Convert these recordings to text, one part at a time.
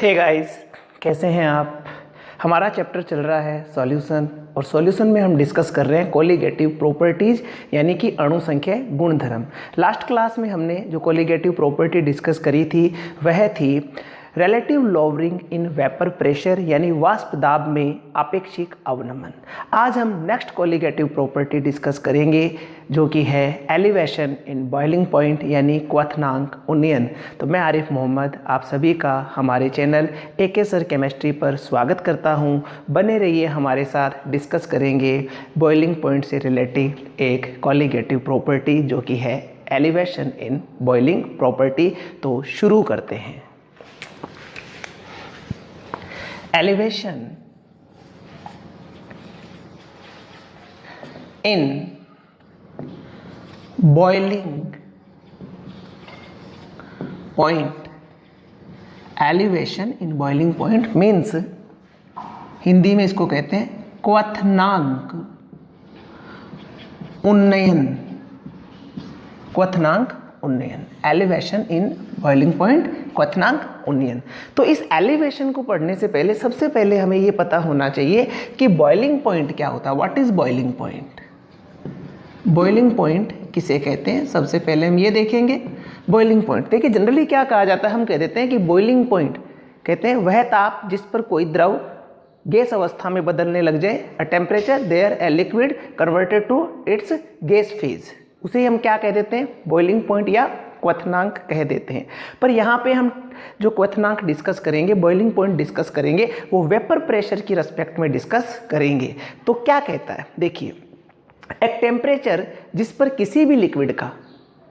Hey guys, कैसे हैं आप। हमारा चैप्टर चल रहा है सॉल्यूशन, और सॉल्यूशन में हम डिस्कस कर रहे हैं कोलिगेटिव प्रॉपर्टीज़ यानी कि अणु संख्या गुणधर्म। लास्ट क्लास में हमने जो कोलिगेटिव प्रॉपर्टी डिस्कस करी थी वह थी relative lowering in vapour pressure यानी वाष्प दाब में आपेक्षिक अवनमन। आज हम नेक्स्ट कोलिगेटिव प्रॉपर्टी डिस्कस करेंगे जो कि है एलिवेशन इन बॉइलिंग पॉइंट यानी क्वथनांक उन्नयन। तो मैं आरिफ मोहम्मद आप सभी का हमारे चैनल AK सर केमिस्ट्री पर स्वागत करता हूं। बने रहिए हमारे साथ, डिस्कस करेंगे बॉइलिंग पॉइंट से रिलेटेड एक कोलिगेटिव प्रॉपर्टी जो कि है एलिवेशन इन बॉइलिंग प्रॉपर्टी। तो शुरू करते हैं। Elevation in boiling point, elevation in boiling point means Hindi में इसको कहते हैं क्वथनांक उन्नयन। क्वथनांक उन्नयन, एलिवेशन इन बॉइलिंग पॉइंट, क्वथनांक उन्नयन। तो इस एलिवेशन को पढ़ने से पहले सबसे पहले हमें ये पता होना चाहिए कि बॉइलिंग पॉइंट क्या होता है। What is boiling point? Boiling point किसे कहते हैं, सबसे पहले हम ये देखेंगे। बॉइलिंग पॉइंट देखिए, जनरली क्या कहा जाता है, हम कह देते हैं कि बॉइलिंग पॉइंट कहते हैं वह ताप जिस पर कोई द्रव गैस अवस्था में बदलने लग जाए। A temperature there a liquid converted to its gas phase, उसे हम क्या कह देते हैं, बॉइलिंग पॉइंट या क्वथनांक कह देते हैं। पर यहाँ पे हम जो क्वथनांक डिस्कस करेंगे, बॉइलिंग पॉइंट डिस्कस करेंगे, वो वेपर प्रेशर की रिस्पेक्ट में डिस्कस करेंगे। तो क्या कहता है, देखिए, एक टेम्परेचर जिस पर किसी भी लिक्विड का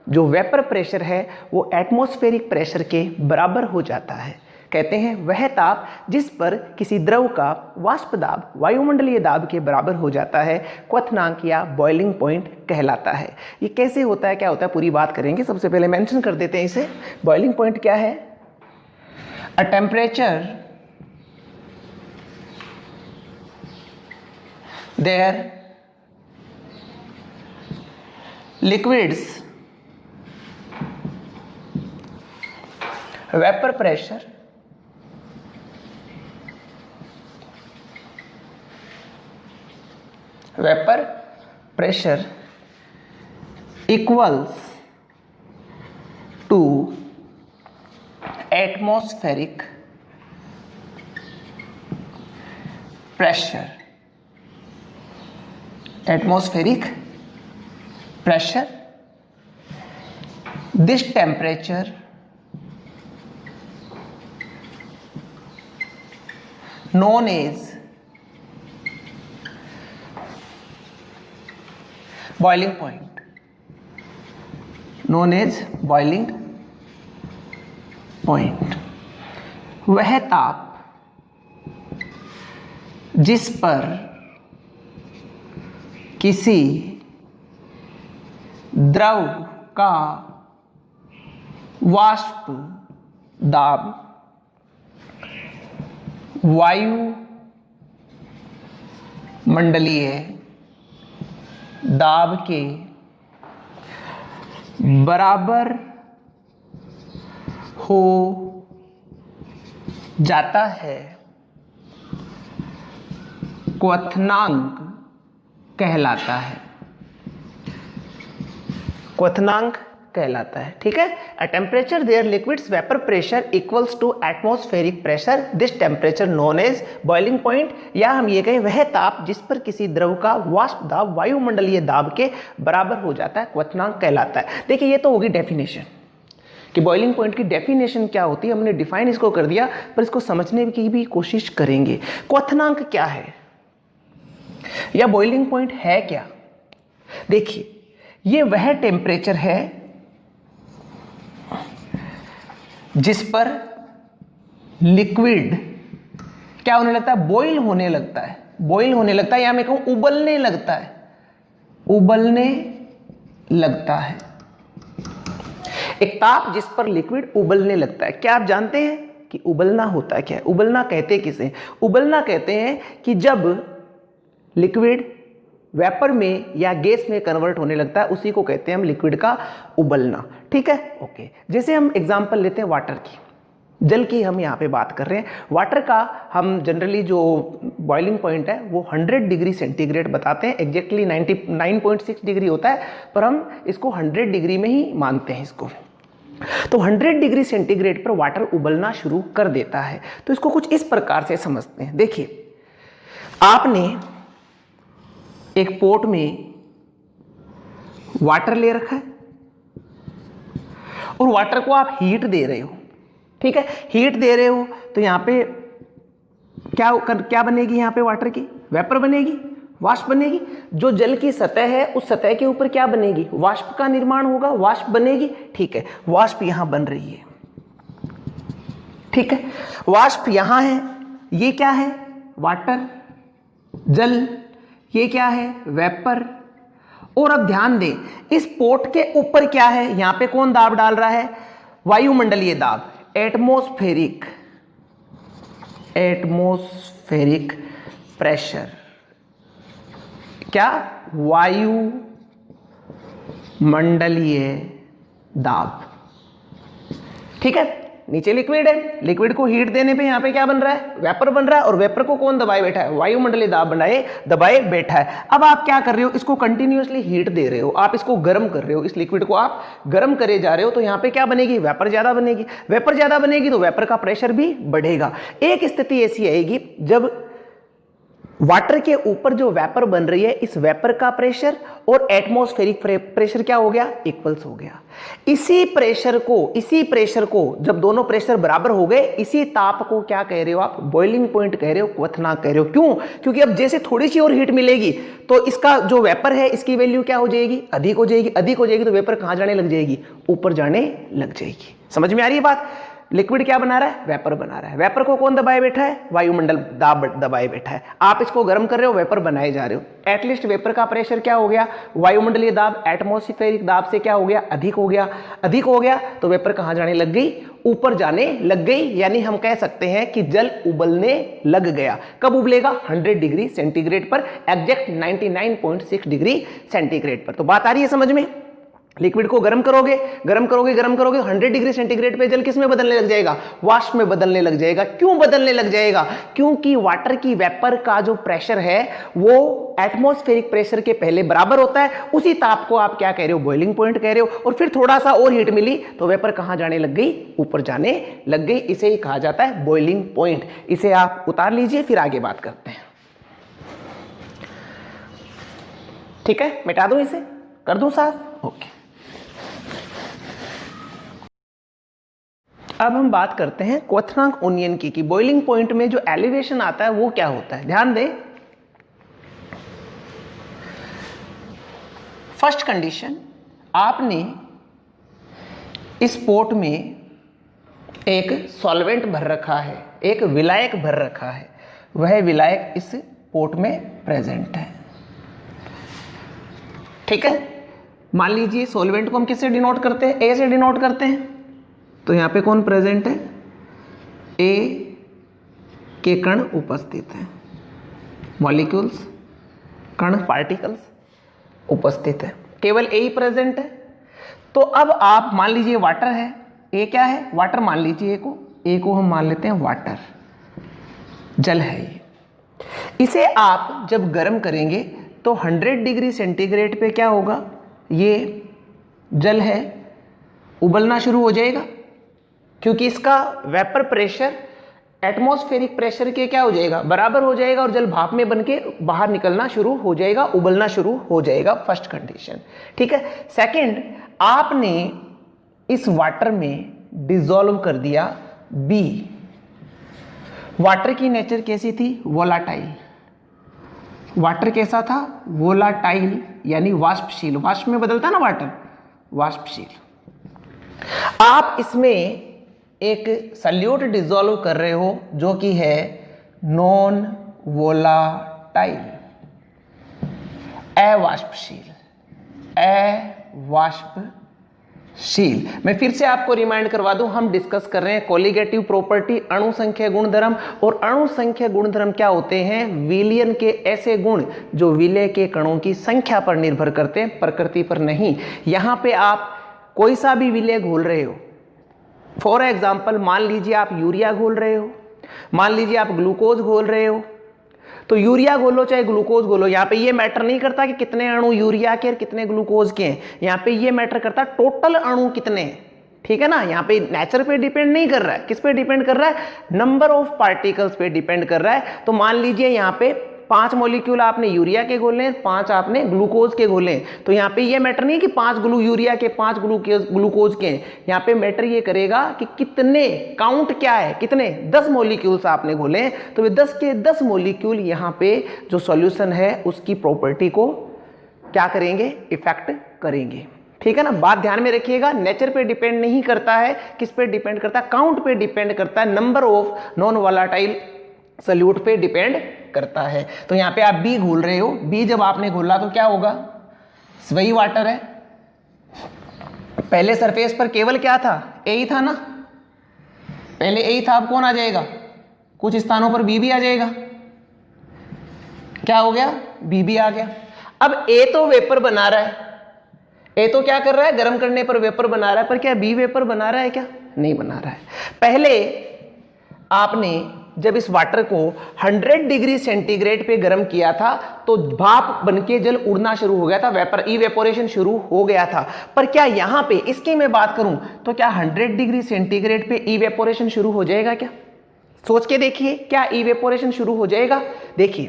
जो वेपर प्रेशर है वो एटमॉस्फेरिक प्रेशर के बराबर हो जाता है, कहते हैं वह ताप जिस पर किसी द्रव का वाष्प दाब वायुमंडलीय दाब के बराबर हो जाता है, क्वथनांक या बॉइलिंग पॉइंट कहलाता है। ये कैसे होता है, क्या होता है, पूरी बात करेंगे। सबसे पहले मेंशन कर देते हैं इसे। बॉइलिंग पॉइंट क्या है? A temperature there liquids vapour pressure equals to atmospheric pressure. Atmospheric pressure. This temperature known as boiling point, known as boiling point, वह ताप जिस पर किसी द्रव का वाष्प दाब वायु मंडलीय दाब के बराबर हो जाता है, क्वथनांक कहलाता है। क्वथनांक कहलाता है, ठीक है। A temperature there liquids vapour pressure equals to atmospheric pressure, this temperature known as boiling point, या हम ये कहें वह ताप जिस पर किसी द्रव का वाष्प दाब वायुमंडलीय दाब के बराबर हो जाता है, क्वथनांक कहलाता है। देखिए, ये तो होगी डेफिनेशन कि बॉइलिंग पॉइंट की डेफिनेशन क्या होती है। हमने डिफाइन इसको कर दिया, पर इसको समझने की भी कोशिश करेंगे। क्वथनांक क्या है या बॉइलिंग पॉइंट है क्या? देखिए, ये वह टेम्परेचर है जिस पर लिक्विड क्या होने लगता है, बॉइल होने लगता है। बॉइल होने लगता है या मैं कहूं उबलने लगता है, उबलने लगता है। एक ताप जिस पर लिक्विड उबलने लगता है। क्या आप जानते हैं कि उबलना होता है क्या है? उबलना कहते किसे? उबलना कहते हैं कि जब लिक्विड वेपर में या गैस में कन्वर्ट होने लगता है, उसी को कहते हैं हम लिक्विड का उबलना। ठीक है, ओके। जैसे हम एग्जांपल लेते हैं वाटर की। जल की हम यहाँ पे बात कर रहे हैं। वाटर का हम जनरली जो बॉइलिंग पॉइंट है वो 100 डिग्री सेंटीग्रेड बताते हैं, एग्जैक्टली 99.6 डिग्री होता है, पर हम इसको 100 डिग्री में ही मानते हैं इसको। तो 100 डिग्री सेंटीग्रेड पर वाटर उबलना शुरू कर देता है। तो इसको कुछ इस प्रकार से समझते हैं। देखिए, आपने एक पोट में वाटर ले रखा है और वाटर को आप हीट दे रहे हो, ठीक है, हीट दे रहे हो तो यहां पे क्या बनेगी, यहां पे वाटर की वेपर बनेगी, वाष्प बनेगी। जो जल की सतह है उस सतह के ऊपर क्या बनेगी, वाष्प का निर्माण होगा, वाष्प बनेगी, ठीक है, वाष्प यहां बन रही है, ठीक है, वाष्प यहां है, ये क्या है, वाटर, जल, ये क्या है, वेपर। और अब ध्यान दें, इस पोट के ऊपर क्या है, यहां पे कौन दाब डाल रहा है, वायुमंडलीय दाब, एटमॉस्फेरिक प्रेशर, क्या, वायुमंडलीय दाब, ठीक है। नीचे लिक्विड है, लिक्विड को हीट देने पे यहां पे क्या बन रहा है, वेपर बन रहा है, और वेपर को कौन दबाए बैठा है, वायुमंडलीय दाब दबाए बैठा है। अब आप क्या कर रहे हो, इसको कंटिन्यूअसली हीट दे रहे हो, आप इसको गर्म कर रहे हो, इस लिक्विड को आप गर्म करे जा रहे हो, तो यहां पे क्या बनेगी, वेपर ज्यादा बनेगी, वेपर ज्यादा बनेगी तो वेपर का प्रेशर भी बढ़ेगा। एक स्थिति ऐसी आएगी जब वाटर के ऊपर जो वेपर बन रही है, इस वेपर का प्रेशर और एटमॉस्फेरिक प्रेशर क्या हो गया, इक्वल्स हो गया। इसी प्रेशर को जब दोनों प्रेशर बराबर हो गए, इसी ताप को क्या कह रहे हो आप, बॉइलिंग पॉइंट कह रहे हो, क्वथनांक कह रहे हो। क्यों, क्योंकि अब जैसे थोड़ी सी और हीट मिलेगी तो इसका जो वेपर है इसकी वैल्यू क्या हो जाएगी, अधिक हो जाएगी, अधिक हो जाएगी तो वेपर कहां जाने लग जाएगी, ऊपर जाने लग जाएगी। समझ में आ रही है बात। लिक्विड क्या बना रहा है, वेपर बना रहा है, वेपर को कौन दबाए बैठा है, वायुमंडल दाब दबाए बैठा है। आप इसको गर्म कर रहे हो, वेपर बनाए जा रहे हो, एटलीस्ट वेपर का प्रेशर क्या हो गया, वायुमंडलीय दाब एटमॉस्फेरिक दाब से क्या हो गया, अधिक हो गया, अधिक हो गया तो वेपर कहां जाने लग गई, ऊपर जाने लग गई। यानी हम कह सकते हैं कि जल उबलने लग गया। कब उबलेगा, 100 डिग्री सेंटीग्रेड पर, एग्जैक्ट 99.6 डिग्री सेंटीग्रेड पर। तो बात आ रही है समझ में। लिक्विड को गर्म करोगे 100 डिग्री सेंटीग्रेड पे जल किस में बदलने लग जाएगा, वाष्प में बदलने लग जाएगा। क्यों बदलने लग जाएगा, क्योंकि वाटर की वेपर का जो प्रेशर है वो एटमॉस्फेरिक प्रेशर के पहले बराबर होता है। उसी ताप को आप क्या कह रहे हो, बॉइलिंग पॉइंट कह रहे हो। और फिर थोड़ा सा और हीट मिली तो वेपर कहां जाने लग गई, ऊपर जाने लग गई। इसे ही कहा जाता है बॉइलिंग पॉइंट। इसे आप उतार लीजिए, फिर आगे बात करते हैं। ठीक है, मिटा दूं इसे, कर दूं साफ, ओके। अब हम बात करते हैं क्वथनांक ओनियन की, कि बॉइलिंग पॉइंट में जो एलिवेशन आता है वो क्या होता है। ध्यान दें, फर्स्ट कंडीशन, आपने इस पोट में एक सॉल्वेंट भर रखा है, एक विलायक भर रखा है, वह विलायक इस पोट में प्रेजेंट है, ठीक है। मान लीजिए सॉल्वेंट को हम किससे डिनोट करते हैं, ए से डिनोट करते हैं। तो यहां पे कौन प्रेजेंट है, ए के कण उपस्थित हैं, मॉलिक्यूल्स, कण, पार्टिकल्स उपस्थित है, केवल ए ही प्रेजेंट है। तो अब आप मान लीजिए वाटर है, ए क्या है, वाटर मान लीजिए ए को हम मान लेते हैं वाटर, जल है ये। इसे आप जब गर्म करेंगे तो 100 डिग्री सेंटीग्रेड पे क्या होगा, ये जल है, उबलना शुरू हो जाएगा, क्योंकि इसका वेपर प्रेशर एटमॉस्फेरिक प्रेशर के क्या हो जाएगा, बराबर हो जाएगा, और जल भाप में बनके बाहर निकलना शुरू हो जाएगा, उबलना शुरू हो जाएगा। फर्स्ट कंडीशन, ठीक है। सेकंड, आपने इस वाटर में डिसॉल्व कर दिया बी। वाटर की नेचर कैसी थी, वोलाटाइल। वाटर कैसा था, वोलाटाइल, यानी वाष्पशील, वाष्प में बदलता ना वाटर, वाष्पशील। आप इसमें एक सल्यूट डिसॉल्व कर रहे हो जो कि है नॉन वोलाटाइल, अवाष्पशील, अवाष्पशील। मैं फिर से आपको रिमाइंड करवा दूं, हम डिस्कस कर रहे हैं कोलिगेटिव प्रॉपर्टी, अणु संख्या गुणधर्म। और अणु संख्या गुणधर्म क्या होते हैं, विलयन के ऐसे गुण जो विलय के कणों की संख्या पर निर्भर करते हैं, प्रकृति पर नहीं। यहां पे आप कोई सा भी विलय घोल रहे हो, फॉर एग्जाम्पल मान लीजिए आप यूरिया घोल रहे हो, मान लीजिए आप ग्लूकोज घोल रहे हो, तो यूरिया घोलो चाहे ग्लूकोज घोलो, यहाँ पे ये मैटर नहीं करता कि कितने अणु यूरिया के और कितने ग्लूकोज के हैं, यहाँ पे ये मैटर करता है टोटल अणु कितने हैं, ठीक है ना। यहाँ पे नेचर पे डिपेंड नहीं कर रहा है, किस पे डिपेंड कर रहा है, नंबर ऑफ पार्टिकल्स पे डिपेंड कर रहा है। तो मान लीजिए यहाँ पे 5 मॉलिक्यूल आपने यूरिया के घोले, 5 आपने ग्लूकोज के घोले, तो यहाँ पे ये मैटर नहीं कि 5 यूरिया के 5 ग्लूकोज के हैं, यहाँ पे मैटर ये करेगा कि कितने, काउंट क्या है, कितने 10 मॉलिक्यूल्स आपने घोले, तो वे 10 के 10 मॉलिक्यूल यहाँ पे जो सॉल्यूशन है उसकी प्रॉपर्टी को क्या करेंगे, इफेक्ट करेंगे, ठीक है ना। बात ध्यान में रखिएगा, नेचर पे डिपेंड नहीं करता है, किस पे डिपेंड करता है, काउंट पे डिपेंड करता है, number of non volatile solute पे डिपेंड करता है। तो यहाँ पे आप बी घोल रहे हो, बी जब आपने घोला तो क्या होगा, वही वाटर है, पहले सरफेस पर केवल क्या था, ए ही था ना, पहले ए ही था, अब कौन आ जाएगा, कुछ स्थानों पर बी भी आ जाएगा, क्या हो गया, बी भी आ गया। अब ए तो वेपर बना रहा है, ए तो क्या कर रहा है, गर्म करने पर वेपर बना रहा है, पर क्या बी वेपर बना रहा है, क्या नहीं बना रहा है। पहले आपने जब इस वाटर को 100 डिग्री सेंटीग्रेड पे गर्म किया था तो भाप बनके जल उड़ना शुरू हो गया था, वेपर इवेपोरेशन शुरू हो गया था। पर क्या यहां पे इसकी मैं बात करूं तो क्या 100 डिग्री सेंटीग्रेड पे इवेपोरेशन शुरू हो जाएगा, क्या सोच के देखिए, क्या इवेपोरेशन शुरू हो जाएगा। देखिए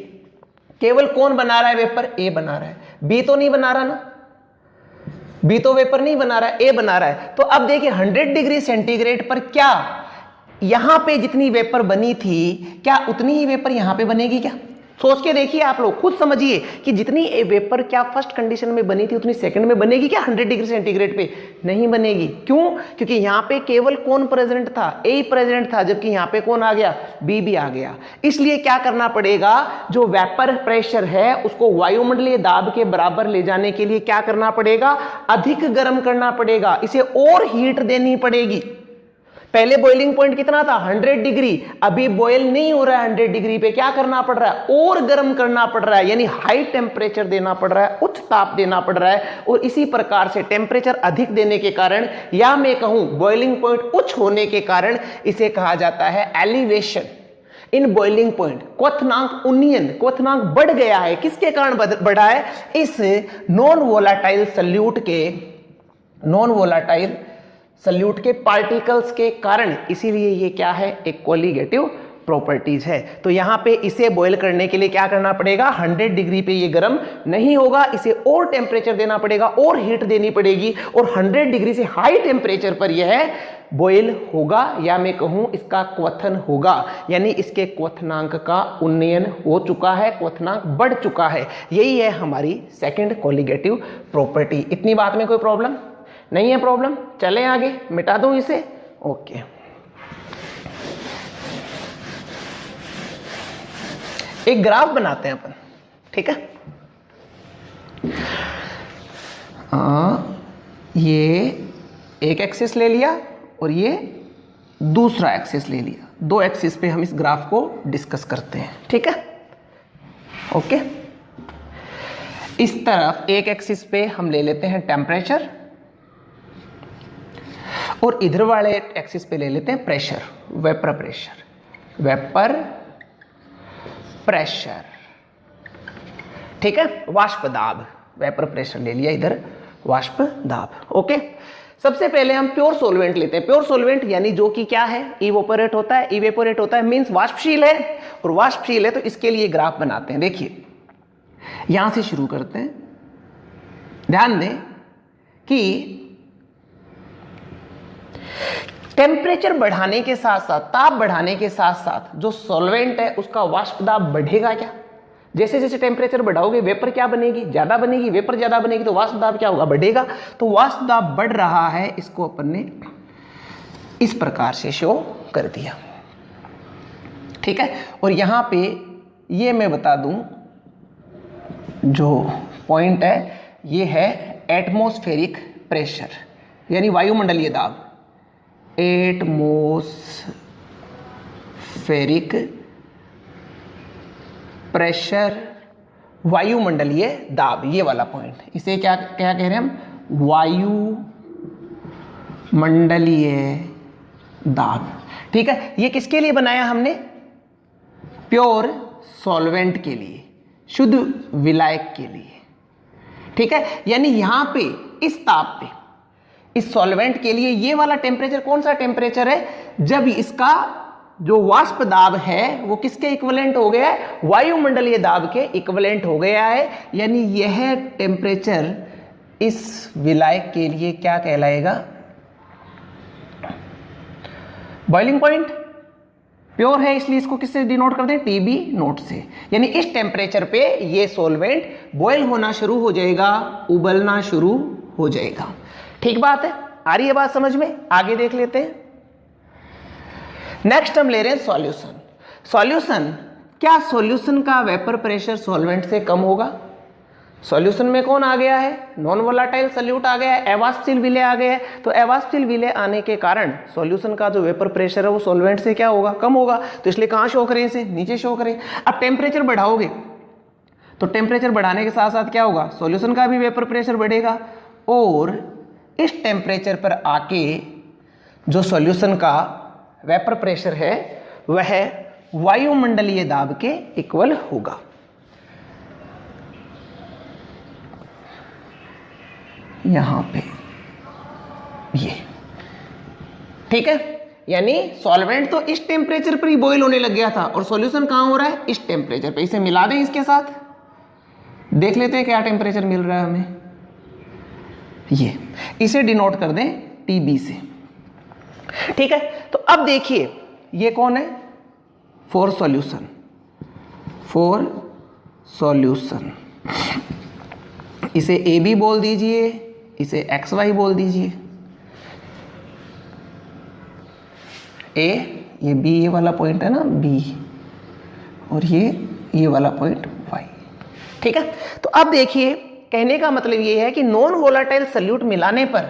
केवल कौन बना रहा है वेपर, ए बना रहा है, बी तो नहीं बना रहा ना, बी तो वेपर नहीं बना रहा है, ए बना रहा है। तो अब देखिए 100 डिग्री सेंटीग्रेड पर क्या यहां पे जितनी वेपर बनी थी क्या उतनी ही वेपर यहां पे बनेगी, क्या सोच के देखिए, आप लोग खुद समझिए कि जितनी वेपर क्या फर्स्ट कंडीशन में बनी थी उतनी सेकंड में बनेगी क्या 100 डिग्री सेंटीग्रेड पे, नहीं बनेगी। क्यों, क्योंकि यहां पे केवल कौन प्रेजेंट था, ए ही प्रेजेंट था, जबकि यहां पे कौन आ गया, बी भी आ गया। इसलिए क्या करना पड़ेगा, जो वेपर प्रेशर है उसको वायुमंडलीय दाब के बराबर ले जाने के लिए क्या करना पड़ेगा, अधिक गर्म करना पड़ेगा, इसे और हीट देनी पड़ेगी। पहले बॉइलिंग पॉइंट कितना था, 100 डिग्री, अभी बॉयल नहीं हो रहा है 100 डिग्री पे, क्या करना पड़ रहा है, और गर्म करना पड़ रहा है, यानी हाई टेम्परेचर देना पड़ रहा है, उच्च ताप देना पड़ रहा है। और इसी प्रकार से टेम्परेचर अधिक देने के कारण, या मैं कहूं बॉइलिंग पॉइंट उच्च होने के कारण, इसे कहा जाता है एलिवेशन इन बॉइलिंग पॉइंट। क्वथनांक उन्नयन, क्वथनांक बढ़ गया है, किसके कारण बढ़ा है, इस नॉन वोलेटाइल सॉल्यूट के, नॉन वोलेटाइल सॉल्यूट के पार्टिकल्स के कारण। इसीलिए ये क्या है, एक कोलिगेटिव प्रॉपर्टीज है। तो यहां पे इसे बॉयल करने के लिए क्या करना पड़ेगा, 100 डिग्री पे ये गर्म नहीं होगा, इसे और टेम्परेचर देना पड़ेगा, और हीट देनी पड़ेगी, और 100 डिग्री से हाई टेम्परेचर पर यह बॉयल होगा, या मैं कहूं इसका क्वथन होगा, यानी इसके क्वथनांक का उन्नयन हो चुका है, क्वथनांक बढ़ चुका है। यही है हमारी सेकंड कोलिगेटिव प्रॉपर्टी। इतनी बात में कोई प्रॉब्लम नहीं है, प्रॉब्लम, चलें आगे, मिटा दूं इसे, ओके। एक ग्राफ बनाते हैं अपन, ठीक है। ये एक एक्सिस ले लिया और ये दूसरा एक्सिस ले लिया, दो एक्सिस पे हम इस ग्राफ को डिस्कस करते हैं, ठीक है, ओके। इस तरफ एक एक्सिस पे हम ले लेते हैं टेम्परेचर, और इधर वाले एक्सिस पे ले लेते हैं pressure, vapour pressure, vapour pressure, ठीक है, वाष्प दाब, वेपर प्रेशर ले लिया इधर, वाष्प दाब, ओके। सबसे पहले हम प्योर सॉल्वेंट लेते हैं। प्योर सॉल्वेंट यानी जो कि क्या है, इवेपोरेट होता है, इवेपोरेट होता है मींस वाष्पशील है, और वाष्पशील है तो इसके लिए ग्राफ बनाते हैं। देखिए यहां से शुरू करते हैं, ध्यान दें कि टेम्परेचर बढ़ाने के साथ साथ, ताप बढ़ाने के साथ साथ जो सॉल्वेंट है उसका वाष्प दाब बढ़ेगा क्या। जैसे जैसे टेम्परेचर बढ़ाओगे वेपर क्या बनेगी, ज्यादा बनेगी, वेपर ज्यादा बनेगी तो वाष्प दाब क्या होगा, बढ़ेगा। तो वाष्प दाब बढ़ रहा है, इसको अपन ने इस प्रकार से शो कर दिया, ठीक है। और यहां पे ये मैं बता दूं, जो पॉइंट है ये है एटमॉस्फेरिक प्रेशर, यानी वायुमंडलीय दाब, एटमॉस्फेरिक प्रेशर, वायुमंडलीय दाब, ये वाला पॉइंट, इसे क्या क्या कह रहे हैं हम, वायुमंडलीय दाब। ठीक है, ये किसके लिए बनाया हमने? प्योर सॉल्वेंट के लिए, शुद्ध विलायक के लिए। ठीक है, यानी यहां पे इस ताप पे, इस सॉल्वेंट के लिए ये वाला टेम्परेचर कौन सा टेम्परेचर है? जब इसका जो वाष्प दाब है वो किसके इक्विवेलेंट हो गया है? वायुमंडलीय दाब के इक्विवेलेंट हो गया है। यानी यह टेम्परेचर इस विलायक के लिए क्या कहलाएगा? Boiling point. प्योर है इसलिए इसको किससे डिनोट करते हैं? टीबी नोट से। यानी इस टेम्परेचर पे ये सॉल्वेंट बॉयल होना शुरू हो जाएगा, उबलना शुरू हो जाएगा। ठीक बात है, आ रही है बात समझ में? आगे देख लेते हैं। नेक्स्ट हम ले रहे हैं सॉल्यूशन। सॉल्यूशन, क्या सॉल्यूशन का वेपर प्रेशर सॉल्वेंट से कम होगा? सॉल्यूशन में कौन आ गया है? नॉन वोलाटाइल सॉल्यूट आ गया है, अवाष्पशील विलेय आ गया है। तो अवाष्पशील विलेय आने के कारण सॉल्यूशन का जो वेपर प्रेशर है वो सॉल्वेंट से क्या होगा? कम होगा। तो इसलिए कहाँ शो करें? इसे नीचे शो करें। अब टेम्परेचर बढ़ाओगे तो टेम्परेचर बढ़ाने के साथ साथ क्या होगा? सॉल्यूशन का भी वेपर प्रेशर बढ़ेगा, और इस टेम्परेचर पर आके जो सॉल्यूशन का वेपर प्रेशर है वह वायुमंडलीय दाब के इक्वल होगा। यहां पे ये, ठीक है। यानी सॉल्वेंट तो इस टेम्परेचर पर ही बॉयल होने लग गया था, और सॉल्यूशन कहां हो रहा है? इस टेम्परेचर पे। इसे मिला दें इसके साथ, देख लेते हैं क्या टेम्परेचर मिल रहा है हमें। ये इसे डिनोट कर दें टीबी से। ठीक है, तो अब देखिए ये कौन है? For solution, for solution. इसे ए बी बोल दीजिए, इसे एक्स वाई बोल दीजिए। ए, ये बी, ये वाला पॉइंट है ना बी, और ये वाला पॉइंट वाई। ठीक है, तो अब देखिए कहने का मतलब ये है कि नॉन वोलाटाइल सॉल्यूट मिलाने पर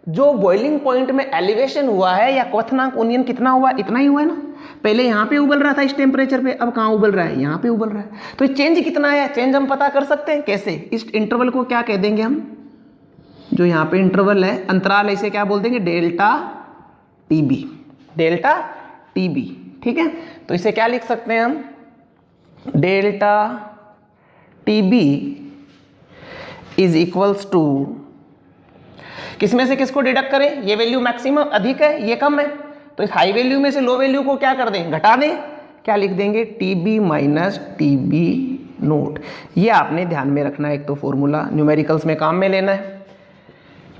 जो बॉइलिंग पॉइंट में एलिवेशन हुआ है या क्वथनांक उन्नयन कितना हुआ? इतना ही हुआ है ना। पहले यहाँ पे उबल रहा था इस टेम्परेचर पे, अब कहाँ उबल रहा है? यहाँ पे उबल रहा है। तो चेंज कितना है? चेंज हम पता कर सकते हैं कैसे? इस इंटरवल को क्या कह देंगे हम? जो यहाँ पे इंटरवल है, अंतराल, इसे क्या बोल देंगे? Delta TB, delta TB. ठीक है, तो इसे क्या लिख सकते हैं हम? Delta TB is equals to, किसमें से किसको डिडक्ट करें? ये वैल्यू मैक्सिमम अधिक है, ये कम है, तो इस हाई वैल्यू में से लो वैल्यू को क्या कर दें? घटा दें। क्या लिख देंगे? TB minus TB note. ये आपने ध्यान में रखना है, एक तो फॉर्मूला न्यूमेरिकल्स में काम में लेना है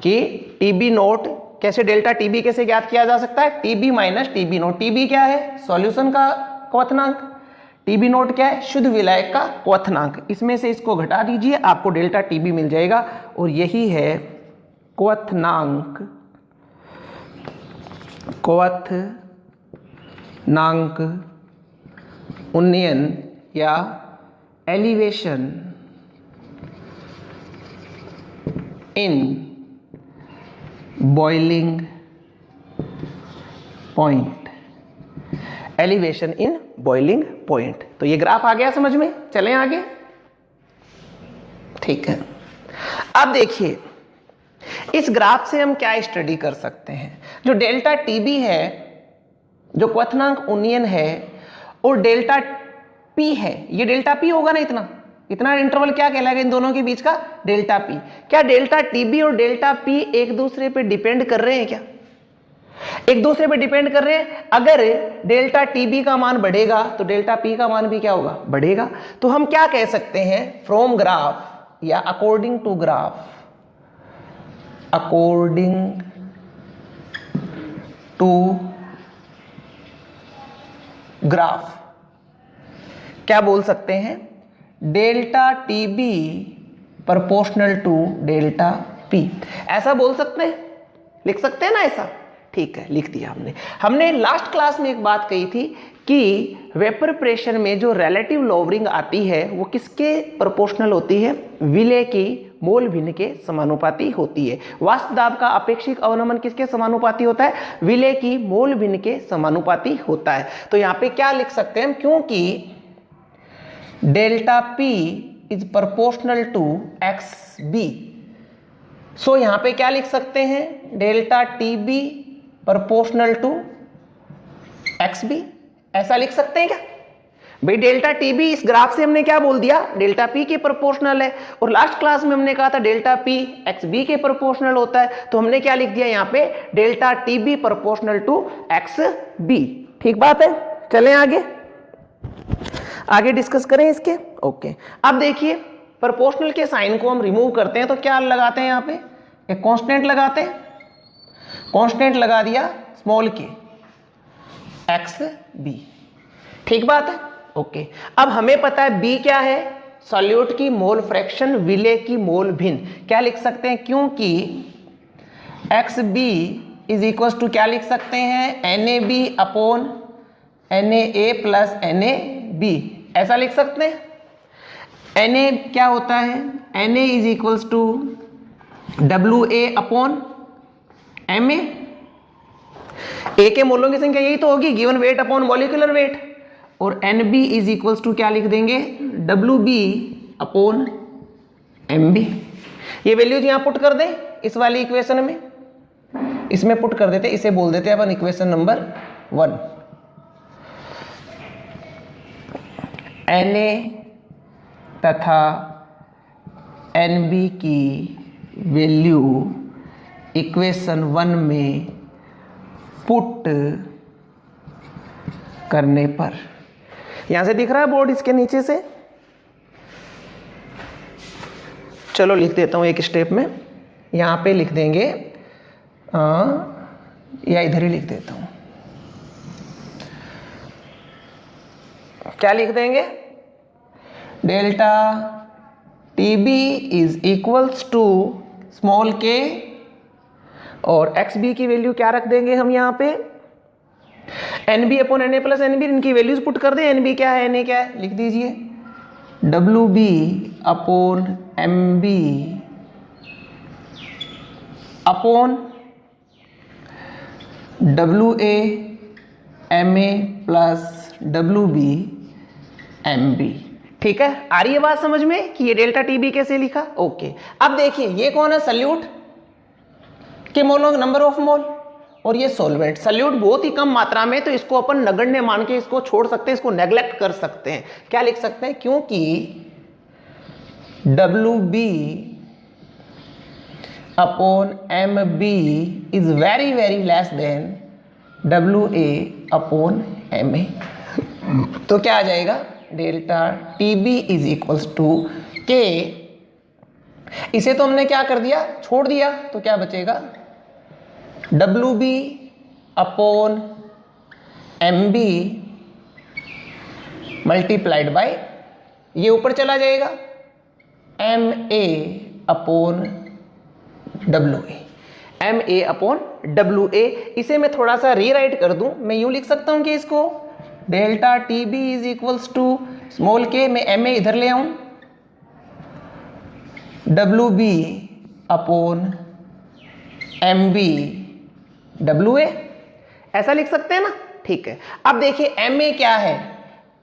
कि टीबी नोट कैसे, डेल्टा टीबी कैसे ज्ञात किया जा सकता है? TB minus TB note. TB क्या है? सॉल्यूशन का क्वथनांक। टीबी नोट क्या है? शुद्ध विलायक का क्वथनांक। इसमें से इसको घटा दीजिए, आपको डेल्टा टीबी मिल जाएगा, और यही है क्वथनांक, क्वथनांक उन्नयन या elevation in boiling point, elevation in boiling point. तो ये ग्राफ आ गया समझ में? चलें आगे। ठीक है, अब देखिए इस ग्राफ से हम क्या स्टडी कर सकते हैं? जो डेल्टा टीबी है, जो क्वथनांक उन्नयन है, और डेल्टा पी है, ये डेल्टा पी होगा ना, इतना इंटरवल क्या कहलाएगा इन दोनों के बीच का? Delta P. क्या डेल्टा टीबी और डेल्टा पी एक दूसरे पे डिपेंड कर रहे हैं? क्या एक दूसरे पे डिपेंड कर रहे हैं? अगर डेल्टा टीबी का मान बढ़ेगा तो डेल्टा पी का मान भी क्या होगा? बढ़ेगा। तो हम क्या कह सकते हैं? फ्रॉम ग्राफ या according to graph, according to graph क्या बोल सकते हैं? Delta TB proportional to delta P, ऐसा बोल सकते हैं, लिख सकते हैं ना ऐसा? ठीक है, लिख दिया हमने लास्ट क्लास में एक बात कही थी कि वेपर प्रेशर में जो रिलेटिव लोवरिंग आती है वो किसके प्रोपोर्शनल होती है? विलेय की मोल भिन्न के समानुपाती होती है। वाष्प दाब का अपेक्षिक अवनमन किसके समानुपाती होता है? विलेय की मोल भिन्न के समानुपाती होता है। तो यहाँ पे क्या लिख सकते हैं हम? क्योंकि delta P is proportional to x b, so यहाँ पे क्या लिख सकते हैं? Delta T B proportional to x b, ऐसा लिख सकते हैं क्या भाई? डेल्टा टी बी इस ग्राफ से हमने क्या बोल दिया, डेल्टा पी के प्रोपोर्शनल है, और लास्ट क्लास में हमने कहा था डेल्टा पी एक्स बी के प्रोपोर्शनल होता है, तो हमने क्या लिख दिया यहाँ पे, delta T B proportional to x B. ठीक बात है, चलें आगे डिस्कस करें इसके। ओके, अब देखिए प्रोपोर्शनल के साइन को हम रिमूव करते हैं तो क्या लगाते हैं, यहाँ पे एक कांस्टेंट लगाते हैं, कांस्टेंट लगा दिया स्मॉल के एक्स बी। ठीक बात है, ओके। अब हमें पता है बी क्या है, सॉल्यूट की मोल फ्रैक्शन, विले की मोल भिन्न। क्या लिख सकते हैं, क्योंकि x b is equal to क्या लिख सकते हैं, n a b upon N A plus n a b, ऐसा लिख सकते हैं। एन ए क्या होता है, n a is equals to डब्ल्यू ए अपॉन एम ए के मोलों की संख्या यही तो होगी, given weight upon molecular weight, और n b is equals to क्या लिख देंगे, डब्ल्यू बी अपॉन एम बी। ये वैल्यूज यहां पुट कर दें इस वाली इक्वेशन में, इसमें पुट कर देते, इसे बोल देते हैं अपन इक्वेशन नंबर 1। एन ए तथा एन बी की वैल्यू इक्वेशन 1 में पुट करने पर, यहां से दिख रहा है बोर्ड इसके नीचे से, चलो लिख देता हूं एक स्टेप में, यहां पे लिख देंगे या इधर ही लिख देता हूं, क्या लिख देंगे, delta T B is equals to small K, और एक्स बी की वैल्यू क्या रख देंगे हम यहाँ पे, N B upon N A plus N B, इनकी वैल्यूज पुट कर दें, एन बी क्या है एन ए क्या है, लिख दीजिए W B upon M B upon W A M A plus W B M B. ठीक है, आ रही है बात समझ में कि ये डेल्टा टी बी कैसे लिखा। ओके, अब देखिए ये कौन है, सल्यूट के मोलों नंबर ऑफ मोल, और ये सॉल्वेंट। सल्यूट बहुत ही कम मात्रा में, तो इसको अपन नगण्य मान के इसको छोड़ सकते हैं, इसको नेग्लेक्ट कर सकते हैं। क्या लिख सकते हैं, क्योंकि W B upon M B is very very less than W A upon M A, तो क्या आ जाएगा, delta T B is equals to K, इसे तो हमने क्या कर दिया, छोड़ दिया, तो क्या बचेगा, W B upon M B multiplied by, ये ऊपर चला जाएगा, M A upon W A, M A upon W A. इसे मैं थोड़ा सा रीराइट कर दूं, मैं यूं लिख सकता हूं कि इसको delta T B is equals to small K, मैं एम ए इधर ले आऊं, W B upon M B W A, ऐसा लिख सकते हैं ना। ठीक है, अब देखिए एम ए क्या है,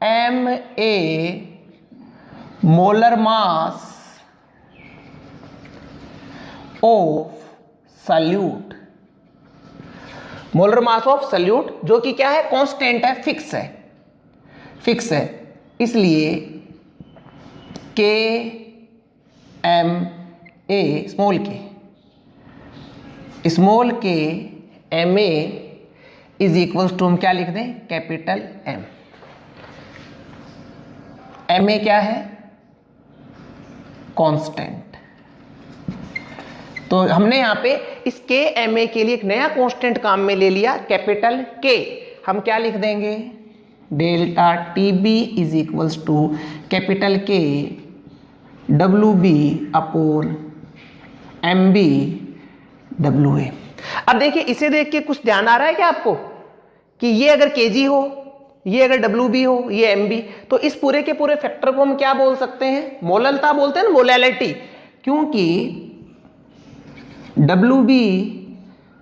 M A molar mass of solute, molar mass of solute, जो कि क्या है, कांस्टेंट है, फिक्स है, फिक्स है, इसलिए K M A small K M A is equals to, हम क्या लिख दें, कैपिटल एम। एम ए क्या है, कांस्टेंट, तो हमने यहां पे इस के एम ए के लिए एक नया कांस्टेंट काम में ले लिया, कैपिटल के। हम क्या लिख देंगे, delta T B is equals to capital K W B upon M B W A. अब देखिए इसे देख के कुछ ध्यान आ रहा है क्या आपको, कि ये अगर केजी हो, ये अगर डब्ल्यू बी हो, ये एम बी, तो इस पूरे के पूरे फैक्टर को हम क्या बोल सकते हैं, मोललता बोलते हैं ना, मोलैलिटी, क्योंकि W B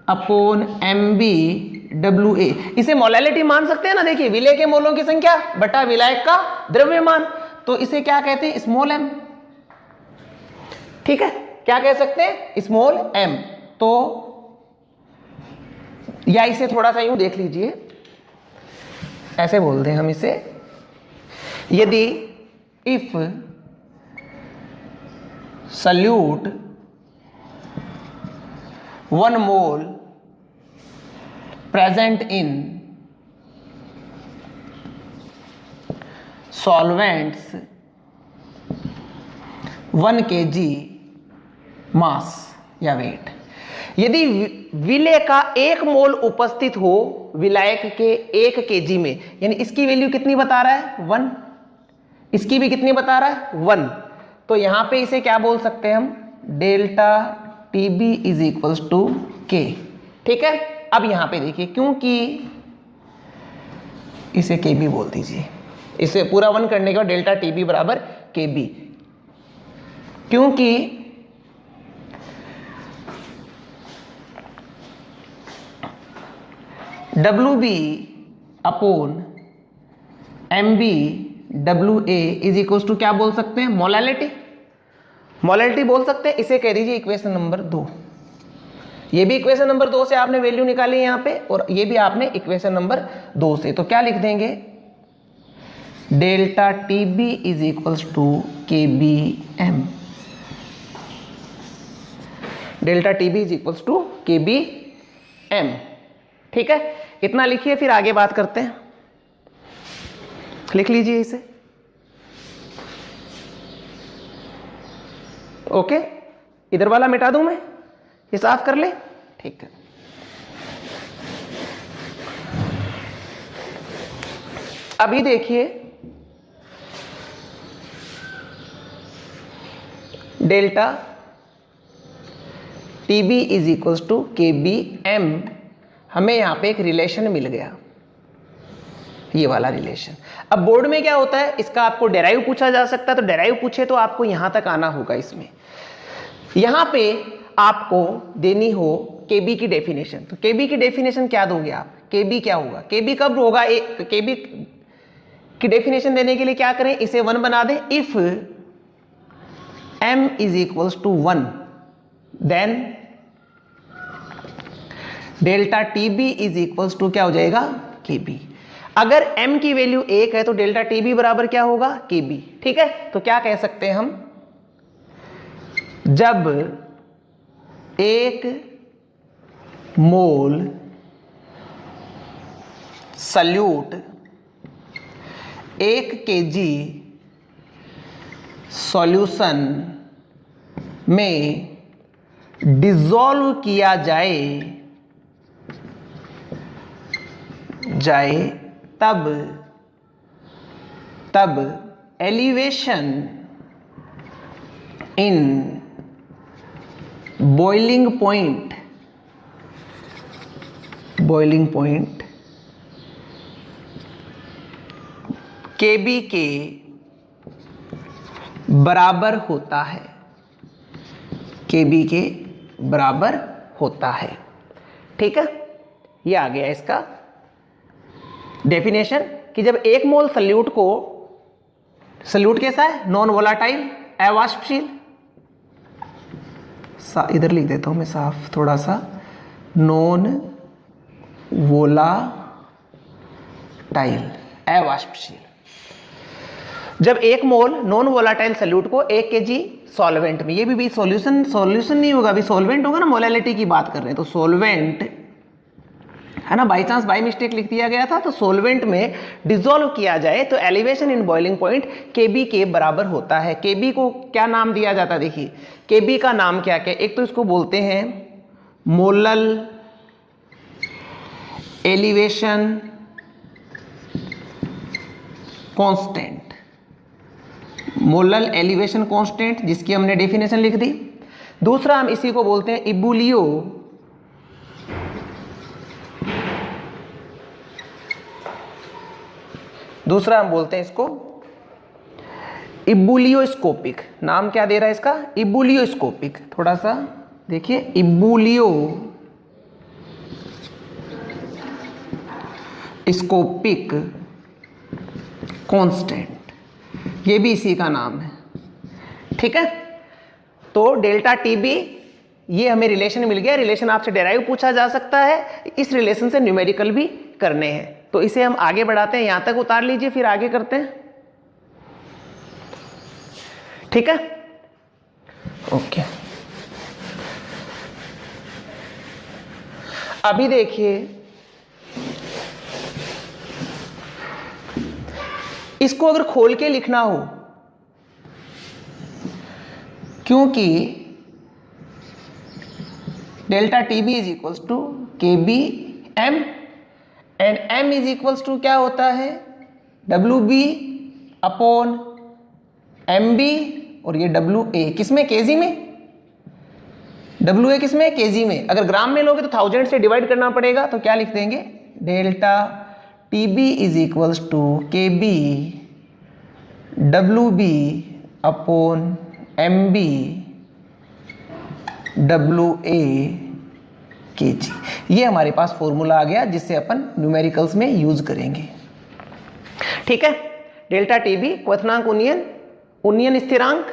upon M B W A, इसे मोलैलिटी मान सकते हैं ना। देखिए विलय के मोलों की संख्या बटा विलायक का द्रव्यमान, तो इसे क्या कहते हैं, स्मॉल एम। ठीक है, क्या कह सकते हैं, स्मॉल एम। तो या इसे थोड़ा सा यूं देख लीजिए, ऐसे बोलते हैं हम इसे, यदि if solute 1 mole present in solvents 1 kg mass या वेट, यदि विलेय का 1 मोल उपस्थित हो विलायक के 1 kg में, यानी इसकी वैल्यू कितनी बता रहा है 1, इसकी भी कितनी बता रहा है 1, तो यहां पे इसे क्या बोल सकते हैं हम, delta TB is equals to K। ठीक है, अब यहां पे देखिए, क्योंकि इसे KB बोल दीजिए, इसे पूरा 1 करने के बाद डेल्टा TB बराबर KB, क्योंकि WB upon MB WA is equals to क्या बोल सकते हैं, मोलैलिटी, मोलैलिटी बोल सकते हैं। इसे कह दीजिए इक्वेशन नंबर 2। ये भी इक्वेशन नंबर 2 से आपने वैल्यू निकाली यहाँ पे, और ये भी आपने इक्वेशन नंबर 2 से, तो क्या लिख देंगे, delta TB is equals to KBM, delta TB is equals to KBM। ठीक है, इतना लिखिए, फिर आगे बात करते हैं। लिख लीजिए इसे, ओके, इधर वाला मिटा दूं मैं, ये साफ कर ले, ठीक है। अभी देखिए, delta TB is equals to KBM, हमें यहां पे एक रिलेशन मिल गया, ये वाला रिलेशन। अब बोर्ड में क्या होता है, इसका आपको डेराइव पूछा जा सकता है, तो डेराइव पूछे तो आपको यहां तक आना होगा। इसमें यहां पे आपको देनी हो KB की डेफिनेशन, तो KB की डेफिनेशन क्या दोगे आप, KB क्या होगा, KB कब होगा, KB की डेफिनेशन देने के लिए क्या करें, इसे 1 बना दें। If M is equals to 1 then delta TB is equals to क्या हो जाएगा, KB। अगर M की वैल्यू 1 है तो डेल्टा TB बराबर क्या होगा, KB। ठीक है, तो क्या कह सकते हैं हम, जब 1 मोल सल्यूट 1 kg सॉल्यूशन में डिसॉल्व किया जाए तब elevation in boiling point KB के बराबर होता है, KB के बराबर होता है। ठीक है, ये आ गया इसका डेफिनेशन, कि जब 1 मोल सल्यूट को, सल्यूट कैसा है, नॉन वोलाटाइल, अवाष्पशील, इधर लिख देता हूं मैं साफ थोड़ा सा, नॉन वोलाटाइल अवाष्पशील, जब 1 मोल नॉन वोलाटाइल सल्यूट को 1 kg सॉल्वेंट में, ये भी सॉल्यूशन नहीं होगा, अभी सॉल्वेंट होगा ना, मोलैलिटी की बात कर रहे हैं, तो सॉल्वेंट है ना, बाई चांस बाई मिस्टेक लिख दिया गया था, तो सॉल्वेंट में डिसॉल्व किया जाए तो elevation in boiling point KB के बराबर होता है। KB को क्या नाम दिया जाता है, देखिए KB का नाम क्या क्या, एक तो इसको बोलते हैं molal elevation constant, molal elevation constant, जिसकी हमने डेफिनेशन लिख दी। दूसरा हम इसी को बोलते हैं इबुलियो दूसरा हम बोलते हैं इसको इबुलियोस्कोपिक, नाम क्या दे रहा है इसका, इबुलियोस्कोपिक, थोड़ा सा देखिए, इबुलियोस्कोपिक कांस्टेंट, ये भी इसी का नाम है। ठीक है, तो डेल्टा TB, ये हमें रिलेशन मिल गया, रिलेशन आपसे डेराइव पूछा जा सकता है, इस रिलेशन से न्यूमेरिकल भी करने हैं। तो इसे हम आगे बढ़ाते हैं, यहां तक उतार लीजिए फिर आगे करते हैं, ठीक है। ओके, अभी देखिए इसको अगर खोल के लिखना हो, क्योंकि delta T B is equals to K B m and m is equals to क्या होता है, डब्ल्यू बी अपॉन एम बी, और ये डब्ल्यू ए किसमें, केजी में, डब्ल्यू ए किसमें, केजी में। अगर ग्राम में लोगे तो 1000 से डिवाइड करना पड़ेगा, तो क्या लिख देंगे, delta T B is equals to K B W B upon M B W A K G. ये हमारे पास फॉर्मूला आ गया जिससे अपन न्यूमेरिकल्स में यूज करेंगे, ठीक है। डेल्टा टी बी क्वथनांक उन्नयन, उन्नयन स्थिरांक,